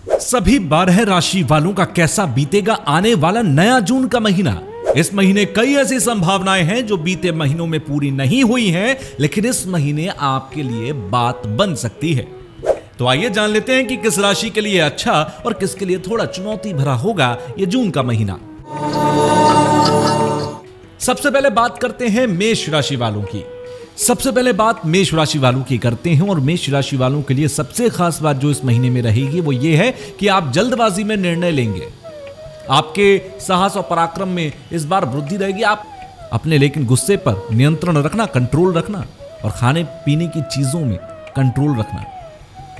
सभी 12 राशि वालों का कैसा बीतेगा आने वाला नया जून का महीना। इस महीने कई ऐसी संभावनाएं हैं जो बीते महीनों में पूरी नहीं हुई हैं, लेकिन इस महीने आपके लिए बात बन सकती है। तो आइए जान लेते हैं कि किस राशि के लिए अच्छा और किसके लिए थोड़ा चुनौती भरा होगा ये जून का महीना। सबसे पहले बात करते हैं मेष राशि वालों की। सबसे पहले बात मेष राशि वालों की करते हैं और मेष राशि वालों के लिए सबसे खास बात जो इस महीने में रहेगी वो ये है कि आप जल्दबाजी में निर्णय लेंगे। आपके साहस और पराक्रम में इस बार वृद्धि रहेगी। आप अपने लेकिन गुस्से पर नियंत्रण रखना, कंट्रोल रखना और खाने पीने की चीजों में कंट्रोल रखना,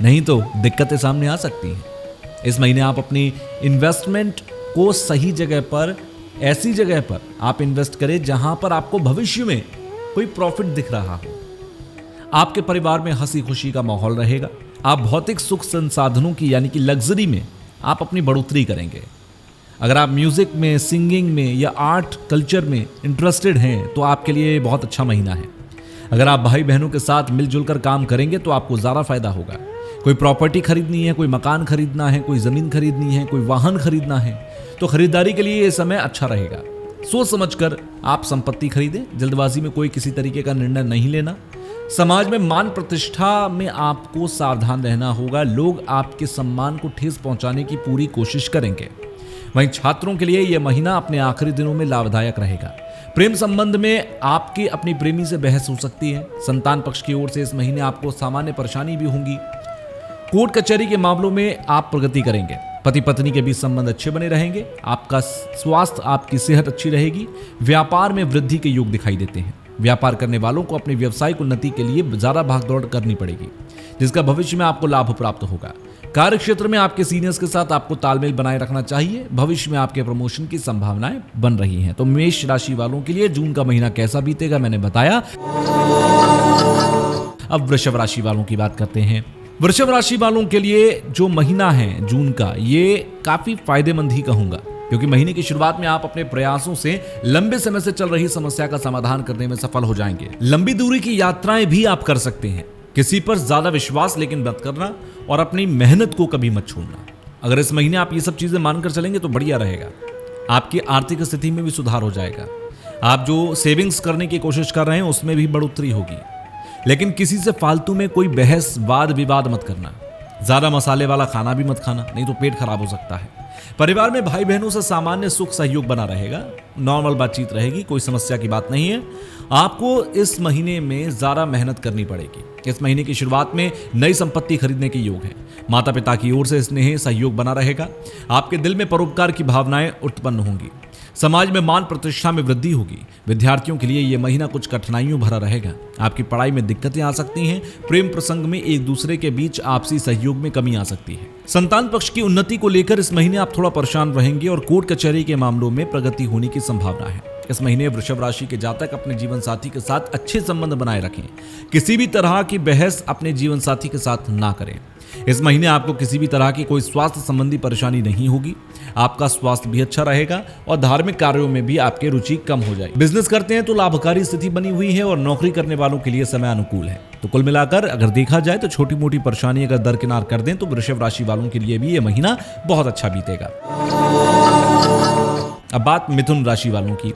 नहीं तो दिक्कतें सामने आ सकती हैं। इस महीने आप अपनी इन्वेस्टमेंट को सही जगह पर, ऐसी जगह पर आप इन्वेस्ट करें जहां पर आपको भविष्य में कोई प्रॉफिट दिख रहा हो। आपके परिवार में हंसी खुशी का माहौल रहेगा। आप भौतिक सुख संसाधनों की यानी कि लग्जरी में आप अपनी बढ़ोतरी करेंगे। अगर आप म्यूजिक में, सिंगिंग में या आर्ट कल्चर में इंटरेस्टेड हैं तो आपके लिए बहुत अच्छा महीना है। अगर आप भाई बहनों के साथ मिलजुल कर काम करेंगे तो आपको ज़्यादा फायदा होगा। कोई प्रॉपर्टी खरीदनी है, कोई मकान खरीदना है, कोई ज़मीन खरीदनी है, कोई वाहन खरीदना है तो खरीदारी के लिए ये समय अच्छा रहेगा। सोच समझकर आप संपत्ति खरीदें। जल्दबाजी में कोई किसी तरीके का निर्णय नहीं लेना। समाज में मान प्रतिष्ठा में आपको सावधान रहना होगा। लोग आपके सम्मान को ठेस पहुंचाने की पूरी कोशिश करेंगे। वहीं छात्रों के लिए यह महीना अपने आखिरी दिनों में लाभदायक रहेगा। प्रेम संबंध में आपकी अपनी प्रेमी से बहस हो सकती है। संतान पक्ष की ओर से इस महीने आपको सामान्य परेशानी भी होंगी। कोर्ट कचहरी के मामलों में आप प्रगति करेंगे। पति पत्नी के बीच संबंध अच्छे बने रहेंगे। आपका स्वास्थ्य, आपकी सेहत अच्छी रहेगी। व्यापार में वृद्धि के योग दिखाई देते हैं। व्यापार करने वालों को अपनी व्यावसायिक उन्नति के लिए ज्यादा भागदौड़ करनी पड़ेगी, जिसका भविष्य में आपको लाभ प्राप्त होगा। कार्य क्षेत्र में आपके सीनियर्स के साथ आपको तालमेल बनाए रखना चाहिए। भविष्य में आपके प्रमोशन की संभावनाएं बन रही हैं। तो मेष राशि वालों के लिए जून का महीना कैसा बीतेगा मैंने बताया। अब वृषभ राशि वालों की बात करते हैं। वृषभ राशि वालों के लिए जो महीना है जून का, ये काफी फायदेमंद ही कहूंगा, क्योंकि महीने की शुरुआत में आप अपने प्रयासों से लंबे समय से चल रही समस्या का समाधान करने में सफल हो जाएंगे। लंबी दूरी की यात्राएं भी आप कर सकते हैं। किसी पर ज्यादा विश्वास लेकिन मत करना और अपनी मेहनत को कभी मत छोड़ना। अगर इस महीने आप ये सब चीजें मानकर चलेंगे तो बढ़िया रहेगा। आपकी आर्थिक स्थिति में भी सुधार हो जाएगा। आप जो सेविंग्स करने की कोशिश कर रहे हैं उसमें भी बढ़ोतरी होगी। लेकिन किसी से फालतू में कोई बहस, वाद विवाद मत करना। ज्यादा मसाले वाला खाना भी मत खाना, नहीं तो पेट खराब हो सकता है। परिवार में भाई बहनों से सामान्य सुख सहयोग बना रहेगा। नॉर्मल बातचीत रहेगी, कोई समस्या की बात नहीं है। आपको इस महीने में ज्यादा मेहनत करनी पड़ेगी। इस महीने की शुरुआत में नई संपत्ति खरीदने के योग है। माता पिता की ओर से स्नेह सहयोग बना रहेगा। आपके दिल में परोपकार की भावनाएं उत्पन्न होंगी। समाज में मान प्रतिष्ठा में वृद्धि होगी। विद्यार्थियों के लिए यह महीना कुछ कठिनाइयों भरा रहेगा। आपकी पढ़ाई में दिक्कतें आ सकती हैं। प्रेम प्रसंग में एक दूसरे के बीच आपसी सहयोग में कमी आ सकती है। संतान पक्ष की उन्नति को लेकर इस महीने आप थोड़ा परेशान रहेंगे और कोर्ट कचहरी के मामलों में प्रगति होने की संभावना है। इस महीने वृषभ राशि के जातक अपने जीवन साथी के साथ अच्छे संबंध बनाए रखें। किसी भी तरह की बहस अपने जीवन साथी के साथ ना करें। इस महीने आपको किसी भी तरह की कोई स्वास्थ्य संबंधी परेशानी नहीं होगी। आपका स्वास्थ्य भी अच्छा रहेगा और धार्मिक कार्यों में भी आपकी रुचि कम हो जाएगी। बिजनेस करते हैं तो लाभकारी स्थिति बनी हुई है और नौकरी करने वालों के लिए समय अनुकूल है। तो कुल मिलाकर अगर देखा जाए तो छोटी मोटी परेशानी अगर दरकिनार कर दें तो वृषभ राशि वालों के लिए भी यह महीना बहुत अच्छा बीतेगा। अब बात मिथुन राशि वालों की।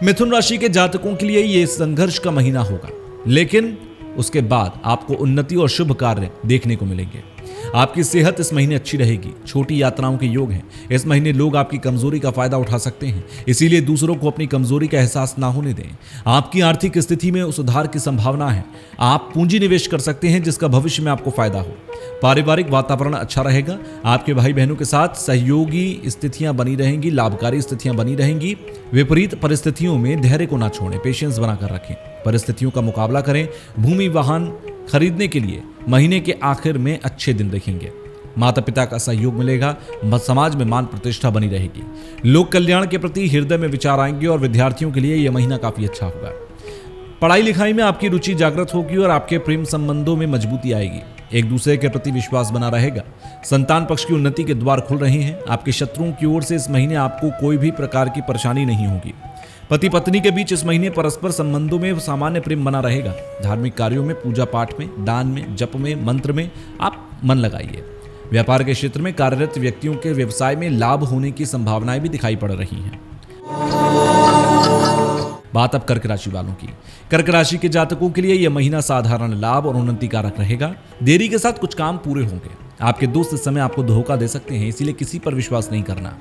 मिथुन राशि के जातकों के लिए यह संघर्ष का महीना होगा, लेकिन उसके बाद आपको उन्नति और शुभ कार्य देखने को मिलेंगे। आपकी सेहत इस महीने अच्छी रहेगी। छोटी यात्राओं के योग हैं। इस महीने लोग आपकी कमजोरी का फायदा उठा सकते हैं, इसीलिए दूसरों को अपनी कमजोरी का एहसास ना होने दें। आपकी आर्थिक स्थिति में सुधार की संभावना है। आप पूंजी निवेश कर सकते हैं जिसका भविष्य में आपको फायदा हो। पारिवारिक वातावरण अच्छा रहेगा। आपके भाई बहनों के साथ सहयोगी स्थितियां बनी रहेंगी, लाभकारी स्थितियां बनी रहेंगी। विपरीत परिस्थितियों में धैर्य को ना छोड़ें, पेशेंस बनाकर रखें। परिस्थितियों का मुकाबला करें। भूमि वाहन खरीदने के लिए महीने के आखिर में अच्छे दिन देखेंगे। माता पिता का सहयोग मिलेगा। समाज में मान प्रतिष्ठा बनी रहेगी। लोक कल्याण के प्रति हृदय में विचार आएंगे और विद्यार्थियों के लिए यह महीना काफी अच्छा होगा। पढ़ाई लिखाई में आपकी रुचि जागृत होगी और आपके प्रेम संबंधों में मजबूती आएगी। एक दूसरे के प्रति विश्वास बना रहेगा। संतान पक्ष की उन्नति के द्वार खुल रहे हैं। आपके शत्रुओं की ओर से इस महीने आपको कोई भी प्रकार की परेशानी नहीं होगी। पति पत्नी के बीच इस महीने परस्पर संबंधों में सामान्य प्रेम बना रहेगा। धार्मिक कार्यों में, पूजा पाठ में, दान में, जप में, मंत्र में आप मन लगाइए। व्यापार के क्षेत्र में कार्यरत व्यक्तियों के व्यवसाय में लाभ होने की संभावनाएं भी दिखाई पड़ रही हैं। बात अब कर्क राशि वालों की। कर्क राशि के जातकों के लिए यह महीना साधारण लाभ और उन्नति कारक रहेगा। देरी के साथ कुछ काम पूरे होंगे। आपके दोस्त इस समय आपको धोखा दे सकते हैं, इसीलिए किसी पर विश्वास नहीं करना।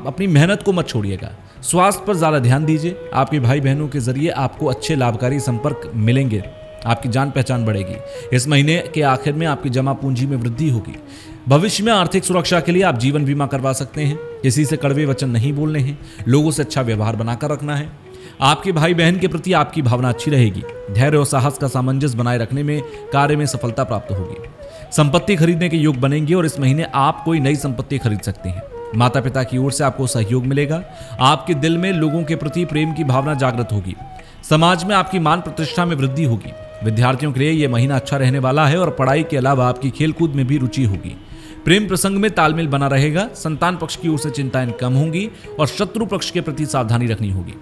अपनी मेहनत को मत छोड़िएगा। स्वास्थ्य पर ज्यादा ध्यान दीजिए। आपके भाई बहनों के जरिए आपको अच्छे लाभकारी संपर्क मिलेंगे। आपकी जान पहचान बढ़ेगी। इस महीने के आखिर में आपकी जमा पूंजी में वृद्धि होगी। भविष्य में आर्थिक सुरक्षा के लिए आप जीवन बीमा करवा सकते हैं। किसी से कड़वे वचन नहीं बोलने हैं। लोगों से अच्छा व्यवहार बनाकर रखना है। आपके भाई बहन के प्रति आपकी भावना अच्छी रहेगी। धैर्य और साहस का सामंजस्य बनाए रखने में कार्य में सफलता प्राप्त होगी। संपत्ति खरीदने के योग बनेंगे और इस महीने आप कोई नई संपत्ति खरीद सकते हैं। माता पिता की ओर से आपको सहयोग मिलेगा। आपके दिल में लोगों के प्रति प्रेम की भावना जागृत होगी। समाज में आपकी मान प्रतिष्ठा में वृद्धि होगी। विद्यार्थियों के लिए यह महीना अच्छा रहने वाला है और पढ़ाई के अलावा आपकी खेलकूद में भी रुचि होगी। प्रेम प्रसंग में तालमेल बना रहेगा। संतान पक्ष की ओर से चिंताएं कम होंगी और शत्रु पक्ष के प्रति सावधानी रखनी होगी।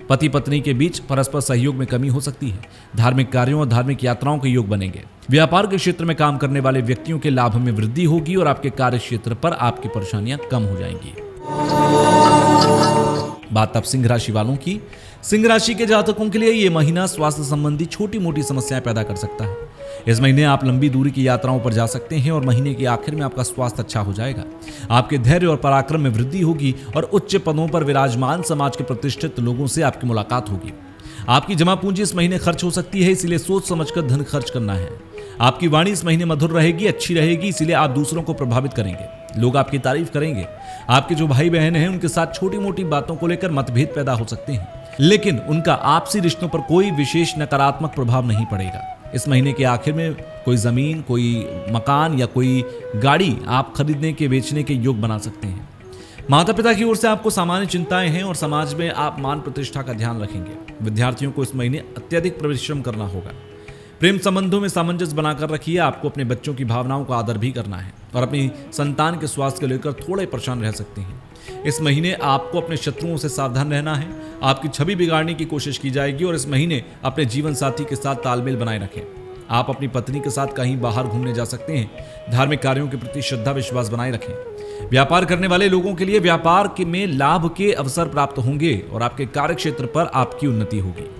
पति पत्नी के बीच परस्पर सहयोग में कमी हो सकती है। धार्मिक कार्यों और धार्मिक यात्राओं के योग बनेंगे। व्यापार के क्षेत्र में काम करने वाले व्यक्तियों के लाभ में वृद्धि होगी और आपके कार्य क्षेत्र पर आपकी परेशानियां कम हो जाएंगी। बात अब सिंह राशि वालों की। सिंह राशि के जातकों के लिए यह महीना स्वास्थ्य संबंधी छोटी मोटी समस्याएं पैदा कर सकता है। इस महीने आप लंबी दूरी की यात्राओं पर जा सकते हैं और महीने के आखिर में आपका स्वास्थ्य अच्छा हो जाएगा। आपके धैर्य और पराक्रम में वृद्धि होगी और उच्च पदों पर विराजमान समाज के प्रतिष्ठित लोगों से आपकी मुलाकात होगी। आपकी जमा पूंजी इस महीने खर्च हो सकती है, इसीलिए सोच समझकर धन खर्च करना है। आपकी वाणी इस महीने मधुर रहेगी, अच्छी रहेगी, इसीलिए आप दूसरों को प्रभावित करेंगे। लोग आपकी तारीफ करेंगे। आपके जो भाई बहन हैं उनके साथ छोटी मोटी बातों को लेकर मतभेद पैदा हो सकते हैं, लेकिन उनका आपसी रिश्तों पर कोई विशेष नकारात्मक प्रभाव नहीं पड़ेगा। इस महीने के आखिर में कोई जमीन, कोई मकान या कोई गाड़ी आप खरीदने के बेचने के योग बना सकते हैं। माता पिता की ओर से आपको सामान्य चिंताएं हैं और समाज में आप मान प्रतिष्ठा का ध्यान रखेंगे। विद्यार्थियों को इस महीने अत्यधिक परिश्रम करना होगा। प्रेम संबंधों में सामंजस्य बनाकर रखिए। आपको अपने बच्चों की भावनाओं का आदर भी करना है और अपनी संतान के स्वास्थ्य को लेकर थोड़े परेशान रह सकते हैं। इस महीने आपको अपने शत्रुओं से सावधान रहना है। आपकी छवि बिगाड़ने की कोशिश की जाएगी और इस महीने अपने जीवन साथी के साथ तालमेल बनाए रखें। आप अपनी पत्नी के साथ कहीं बाहर घूमने जा सकते हैं। धार्मिक कार्यों के प्रति श्रद्धा विश्वास बनाए रखें। व्यापार करने वाले लोगों के लिए व्यापार में लाभ के अवसर प्राप्त होंगे और आपके कार्य क्षेत्र पर आपकी उन्नति होगी।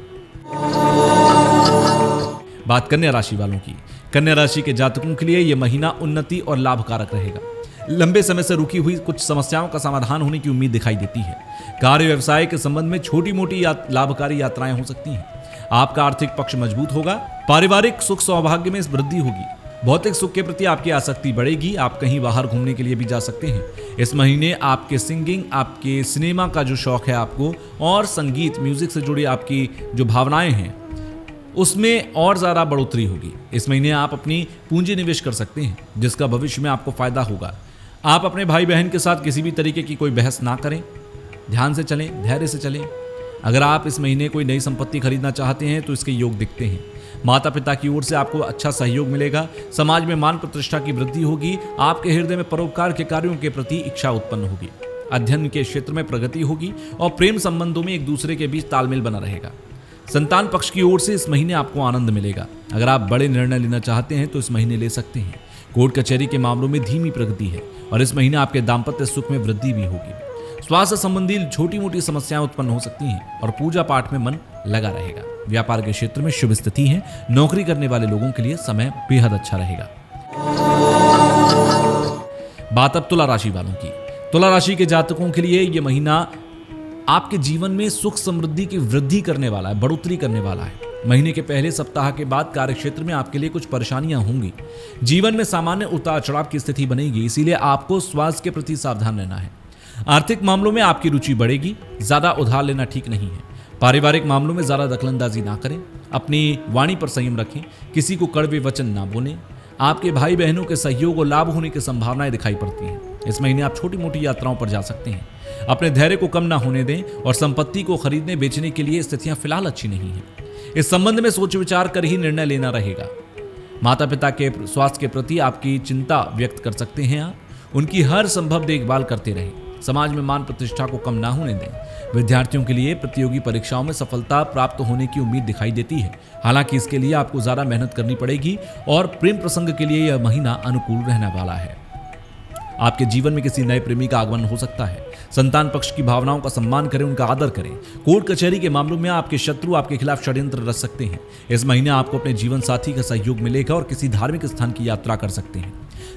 बात कन्या राशि वालों की। कन्या राशि के जातकों के लिए यह महीना उन्नति और लाभकारक रहेगा। लंबे समय से रुकी हुई कुछ समस्याओं का समाधान होने की उम्मीद दिखाई देती है। कार्य व्यवसाय के संबंध में छोटी मोटी लाभकारी यात्राएं हो सकती हैं। आपका आर्थिक पक्ष मजबूत होगा। पारिवारिक सुख सौभाग्य में वृद्धि होगी। भौतिक सुख के प्रति आपकी आसक्ति बढ़ेगी। आप कहीं बाहर घूमने के लिए भी जा सकते हैं। इस महीने आपके सिंगिंग, आपके सिनेमा का जो शौक है आपको, और संगीत म्यूजिक से जुड़ी आपकी जो भावनाएं हैं उसमें और ज्यादा बढ़ोतरी होगी। इस महीने आप अपनी पूंजी निवेश कर सकते हैं जिसका भविष्य में आपको फायदा होगा। आप अपने भाई बहन के साथ किसी भी तरीके की कोई बहस ना करें। ध्यान से चलें, धैर्य से चलें। अगर आप इस महीने कोई नई संपत्ति खरीदना चाहते हैं तो इसके योग दिखते हैं। माता पिता की ओर से आपको अच्छा सहयोग मिलेगा। समाज में मान प्रतिष्ठा की वृद्धि होगी। आपके हृदय में परोपकार के कार्यों के प्रति इच्छा उत्पन्न होगी। अध्ययन के क्षेत्र में प्रगति होगी और प्रेम संबंधों में एक दूसरे के बीच तालमेल बना रहेगा। संतान पक्ष की ओर से इस महीने आपको आनंद मिलेगा। अगर आप बड़े निर्णय लेना चाहते हैं तो इस महीने ले सकते हैं। कोर्ट कचहरी के मामलों में धीमी प्रगति है और इस महीने आपके दाम्पत्य सुख में वृद्धि भी होगी। स्वास्थ्य संबंधी छोटी मोटी समस्याएं उत्पन्न हो सकती हैं और पूजा पाठ में मन लगा रहेगा। व्यापार के क्षेत्र में शुभ स्थिति है। नौकरी करने वाले लोगों के लिए समय बेहद अच्छा रहेगा। बात अब तुला राशि वालों की। तुला राशि के जातकों के लिए यह महीना आपके जीवन में सुख समृद्धि की वृद्धि करने वाला है, बढ़ोतरी करने वाला है। महीने के पहले सप्ताह के बाद कार्य क्षेत्र में आपके लिए कुछ परेशानियां होंगी। जीवन में सामान्य उतार चढ़ाव की स्थिति बनेगी, इसीलिए आपको स्वास्थ्य के प्रति सावधान रहना है। आर्थिक मामलों में आपकी रुचि बढ़ेगी। ज्यादा उधार लेना ठीक नहीं है। पारिवारिक मामलों में ज्यादा दखलंदाजी ना करें। अपनी वाणी पर संयम रखें। किसी को कड़वे वचन ना बोलें। आपके भाई बहनों के सहयोग और लाभ होने की संभावनाएं दिखाई पड़ती हैं। इस महीने आप छोटी मोटी यात्राओं पर जा सकते हैं। अपने धैर्य को कम ना होने दें और संपत्ति को खरीदने बेचने के लिए स्थितियां फिलहाल अच्छी नहीं हैं। इस संबंध में सोच विचार कर ही निर्णय लेना रहेगा। माता पिता के स्वास्थ्य के प्रति आपकी चिंता व्यक्त कर सकते हैं। आप उनकी हर संभव देखभाल करते रहें। समाज में मान प्रतिष्ठा को कम ना होने दें। विद्यार्थियों के लिए प्रतियोगी परीक्षाओं में सफलता प्राप्त होने की उम्मीद दिखाई देती है। हालांकि इसके लिए आपको ज्यादा मेहनत करनी पड़ेगी और प्रेम प्रसंग के लिए यह महीना अनुकूल रहने वाला है। आपके जीवन में किसी नए प्रेमी का आगमन हो सकता है। संतान पक्ष की भावनाओं का सम्मान करें, उनका आदर करें। कोर्ट कचहरी के मामलों में आपके शत्रु आपके खिलाफ षड्यंत्र रच सकते हैं। इस महीने आपको अपने जीवन साथी का सहयोग मिलेगा और किसी धार्मिक स्थान की यात्रा कर सकते हैं।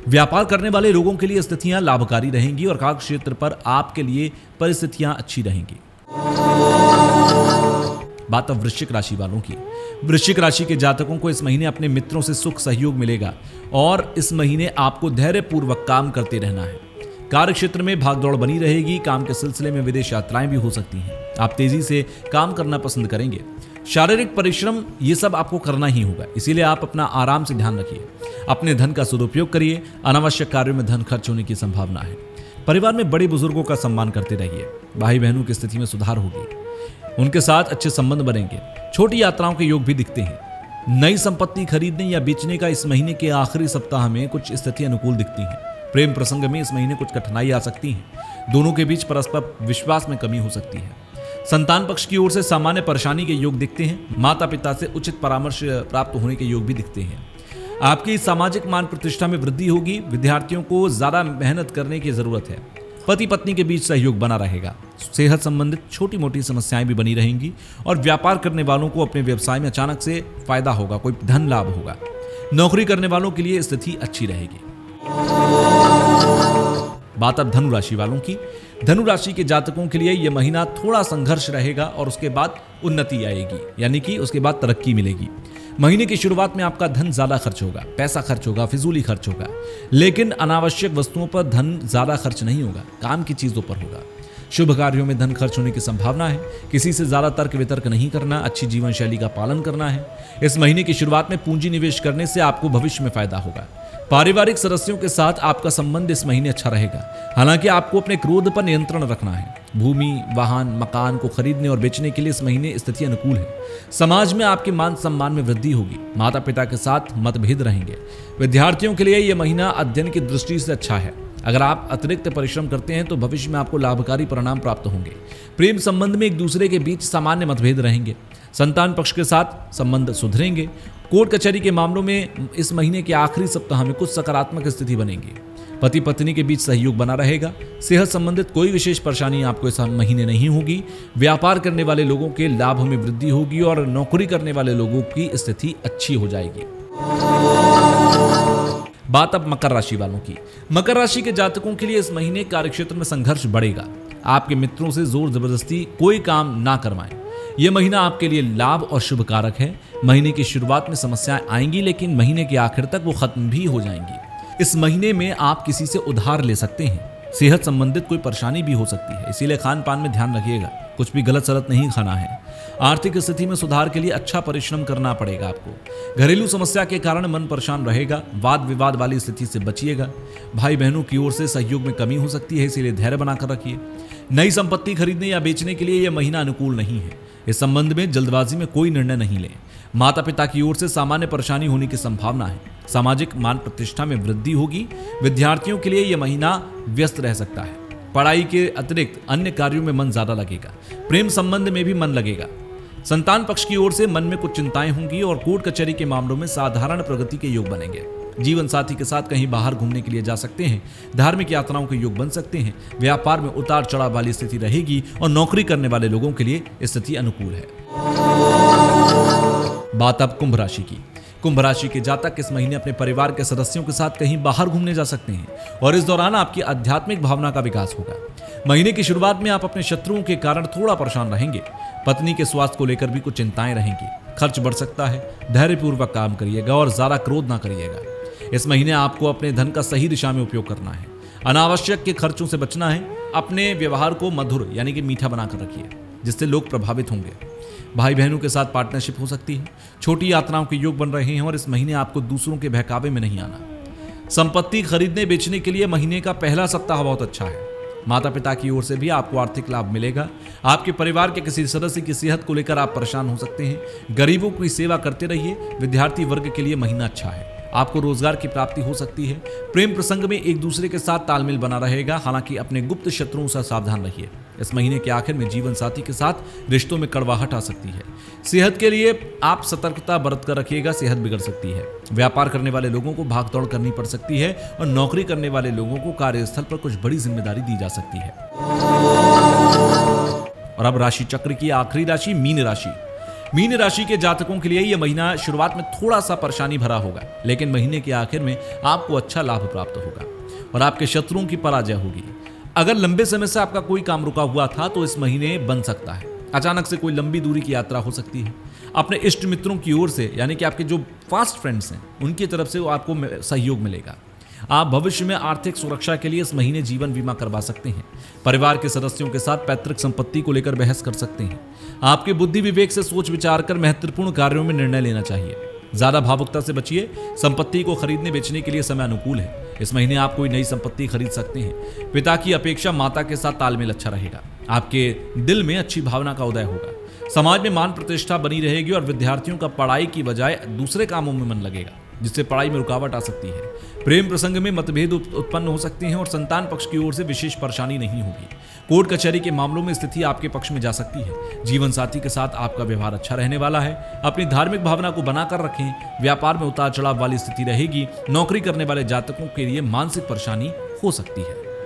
व्यापार करने वाले लोगों के लिए स्थितियां लाभकारी रहेंगी और कार्य क्षेत्र पर आपके लिए परिस्थितियां अच्छी रहेंगी। बात अब वृश्चिक राशि वालों की। वृश्चिक राशि के जातकों को इस महीने अपने मित्रों से सुख सहयोग मिलेगा और इस महीने आपको धैर्यपूर्वक काम करते रहना है। कार्य क्षेत्र में भागदौड़ बनी रहेगी। काम के सिलसिले में विदेश यात्राएं भी हो सकती हैं। आप तेजी से काम करना पसंद करेंगे। शारीरिक परिश्रम ये सब आपको करना ही होगा, इसीलिए आप अपना आराम से ध्यान रखिए। अपने धन का सदुपयोग करिए। अनावश्यक कार्यों में धन खर्च होने की संभावना है। परिवार में बड़े बुजुर्गों का सम्मान करते रहिए। भाई बहनों की स्थिति में सुधार होगी, उनके साथ अच्छे संबंध बनेंगे। छोटी यात्राओं के योग भी दिखते हैं। नई संपत्ति खरीदने या बेचने का इस महीने के आखिरी सप्ताह में कुछ स्थिति अनुकूल दिखती हैं। प्रेम प्रसंग में इस महीने कुछ कठिनाई आ सकती है। दोनों के बीच परस्पर विश्वास में कमी हो सकती है। संतान पक्ष की ओर से सामान्य परेशानी के योग दिखते हैं। माता पिता से उचित परामर्श प्राप्त होने के योग भी दिखते हैं। आपकी सामाजिक मान प्रतिष्ठा में वृद्धि होगी। विद्यार्थियों को ज्यादा मेहनत करने की जरूरत है। पति पत्नी के बीच सहयोग बना रहेगा। सेहत संबंधित छोटी मोटी समस्याएं भी बनी रहेंगी और व्यापार करने वालों को अपने व्यवसाय में अचानक से फायदा होगा, कोई धन लाभ होगा। नौकरी करने वालों के लिए स्थिति अच्छी रहेगी। बात अब धनु राशि वालों की। धनु राशि के जातकों के लिए यह महीना थोड़ा संघर्ष रहेगा और उसके बाद उन्नति आएगी, यानी कि उसके बाद तरक्की मिलेगी। महीने की शुरुआत में आपका धन ज्यादा खर्च होगा, पैसा खर्च होगा, फिजूली खर्च होगा, लेकिन अनावश्यक वस्तुओं पर धन ज्यादा खर्च नहीं होगा, काम की चीजों पर होगा। शुभ कार्यों में धन खर्च होने की संभावना है। किसी से ज्यादा तर्क वितर्क नहीं करना, अच्छी जीवन शैली का पालन करना है। इस महीने की शुरुआत में पूंजी निवेश करने से आपको भविष्य में फायदा होगा। पारिवारिक सदस्यों के साथ आपका संबंध इस महीने अच्छा रहेगा। हालांकि आपको अपने क्रोध पर नियंत्रण रखना है। भूमि, वाहन, मकान को खरीदने और बेचने के लिए इस महीने स्थिति अनुकूल है। समाज में आपके मान सम्मान में वृद्धि होगी। माता पिता के साथ मतभेद रहेंगे। विद्यार्थियों के लिए यह महीना अध्ययन की दृष्टि से अच्छा है। अगर आप अतिरिक्त परिश्रम करते हैं तो भविष्य में आपको लाभकारी परिणाम प्राप्त होंगे। प्रेम संबंध में एक दूसरे के बीच सामान्य मतभेद रहेंगे। संतान पक्ष के साथ संबंध सुधरेंगे। कोर्ट कचहरी के मामलों में इस महीने के आखिरी सप्ताह में कुछ सकारात्मक स्थिति बनेगी। पति पत्नी के बीच सहयोग बना रहेगा। सेहत संबंधित कोई विशेष परेशानी आपको इस महीने नहीं होगी। व्यापार करने वाले लोगों के लाभ में वृद्धि होगी और नौकरी करने वाले लोगों की स्थिति अच्छी हो जाएगी। बात अब मकर राशि वालों की। मकर राशि के जातकों के लिए इस महीने कार्यक्षेत्र में संघर्ष बढ़ेगा। आपके मित्रों से जोर जबरदस्ती कोई काम ना करवाएं। यह महीना आपके लिए लाभ और शुभ कारक है। महीने की शुरुआत में समस्याएं आएंगी, लेकिन महीने के आखिर तक वो खत्म भी हो जाएंगी। इस महीने में आप किसी से उधार ले सकते हैं। सेहत संबंधित कोई परेशानी भी हो सकती है, इसीलिए खान पान में ध्यान रखिएगा। कुछ भी गलत सलत नहीं खाना है। आर्थिक स्थिति में सुधार के लिए अच्छा परिश्रम करना पड़ेगा आपको। घरेलू समस्या के कारण मन परेशान रहेगा। वाद विवाद वाली स्थिति से बचिएगा। भाई बहनों की ओर से सहयोग में कमी हो सकती है, इसीलिए धैर्य बनाकर रखिए। नई संपत्ति खरीदने या बेचने के लिए यह महीना अनुकूल नहीं है। इस संबंध में जल्दबाजी में कोई निर्णय नहीं लें। माता पिता की ओर से सामान्य परेशानी होने की संभावना है। सामाजिक मान प्रतिष्ठा में वृद्धि होगी। विद्यार्थियों के लिए यह महीना व्यस्त रह सकता है। पढ़ाई के अतिरिक्त अन्य कार्यों में मन ज्यादा लगेगा। प्रेम संबंध में भी मन लगेगा। संतान पक्ष की ओर से मन में कुछ चिंताएं होंगी और कोर्ट कचहरी के मामलों में साधारण प्रगति के योग बनेंगे। जीवन साथी के साथ कहीं बाहर घूमने के लिए जा सकते हैं। धार्मिक यात्राओं के योग बन सकते हैं। व्यापार में उतार चढ़ाव वाली स्थिति रहेगी और नौकरी करने वाले लोगों के लिए स्थिति अनुकूल है। बात अब कुंभ राशि की। कुंभ राशि के जातक इस महीने अपने परिवार के सदस्यों के साथ कहीं बाहर घूमने जा सकते हैं और इस दौरान आपकी आध्यात्मिक भावना का विकास होगा। महीने की शुरुआत में आप अपने शत्रुओं के कारण थोड़ा परेशान रहेंगे। पत्नी के स्वास्थ्य को लेकर भी कुछ चिंताएं रहेंगी। खर्च बढ़ सकता है। धैर्यपूर्वक काम करिएगा और ज्यादा क्रोध ना करिएगा। इस महीने आपको अपने धन का सही दिशा में उपयोग करना है। अनावश्यक के खर्चों से बचना है। अपने व्यवहार को मधुर यानी कि मीठा बनाकर रखिए, जिससे लोग प्रभावित होंगे। भाई बहनों के साथ पार्टनरशिप हो सकती है। छोटी यात्राओं के योग बन रहे हैं और इस महीने आपको दूसरों के बहकावे में नहीं आना। संपत्ति खरीदने बेचने के लिए महीने का पहला सप्ताह बहुत अच्छा है। माता पिता की ओर से भी आपको आर्थिक लाभ मिलेगा। आपके परिवार के किसी सदस्य की सेहत को लेकर आप परेशान हो सकते हैं। गरीबों की सेवा करते रहिए। विद्यार्थी वर्ग के लिए महीना अच्छा है। आपको रोजगार की प्राप्ति हो सकती है। प्रेम प्रसंग में एक दूसरे के साथ तालमेल बना रहेगा। हालांकि अपने गुप्त शत्रुओं से सावधान रहिए। इस महीने के आखिर में जीवन साथी के साथ रिश्तों में कड़वाहट आ सकती है। सेहत के लिए आप सतर्कता बरत कर रखिएगा, सेहत बिगड़ सकती है। व्यापार करने वाले लोगों को भागदौड़ करनी पड़ सकती है और नौकरी करने वाले लोगों को कार्यस्थल पर कुछ बड़ी जिम्मेदारी दी जा सकती है। और अब राशि चक्र की आखिरी राशि मीन राशि। मीन राशि के जातकों के लिए यह महीना शुरुआत में थोड़ा सा परेशानी भरा होगा, लेकिन महीने के आखिर में आपको अच्छा लाभ प्राप्त होगा और आपके शत्रुओं की पराजय होगी। अगर लंबे समय से आपका कोई काम रुका हुआ था तो इस महीने बन सकता है। अचानक से कोई लंबी दूरी की यात्रा हो सकती है। अपने इष्ट मित्रों की ओर से, यानी कि आपके जो फास्ट फ्रेंड्स हैं, उनकी तरफ से आपको सहयोग मिलेगा। आप भविष्य में आर्थिक सुरक्षा के लिए इस महीने जीवन बीमा करवा सकते हैं। परिवार के सदस्यों के साथ पैतृक संपत्ति को लेकर बहस कर सकते हैं। आपके बुद्धि विवेक से सोच विचार कर महत्वपूर्ण कार्यों में निर्णय लेना चाहिए। ज्यादा भावुकता से बचिए। संपत्ति को खरीदने बेचने के लिए समय अनुकूल है। इस महीने आप कोई नई संपत्ति खरीद सकते हैं। पिता की अपेक्षा माता के साथ तालमेल अच्छा रहेगा। आपके दिल में अच्छी भावना का उदय होगा। समाज में मान प्रतिष्ठा बनी रहेगी और विद्यार्थियों का पढ़ाई की बजाय दूसरे कामों में मन लगेगा, जिससे पढ़ाई में रुकावट आ सकती है। प्रेम प्रसंग में मतभेद उत्पन्न हो सकते हैं और संतान पक्ष की ओर से विशेष परेशानी नहीं होगी। कोर्ट कचहरी के मामलों में स्थिति आपके पक्ष में जा सकती है। जीवन साथी के साथ आपका व्यवहार अच्छा रहने वाला है। अपनी धार्मिक भावना को बनाकर रखें। व्यापार में उतार चढ़ाव वाली स्थिति रहेगी। नौकरी करने वाले जातकों के लिए मानसिक परेशानी हो सकती है।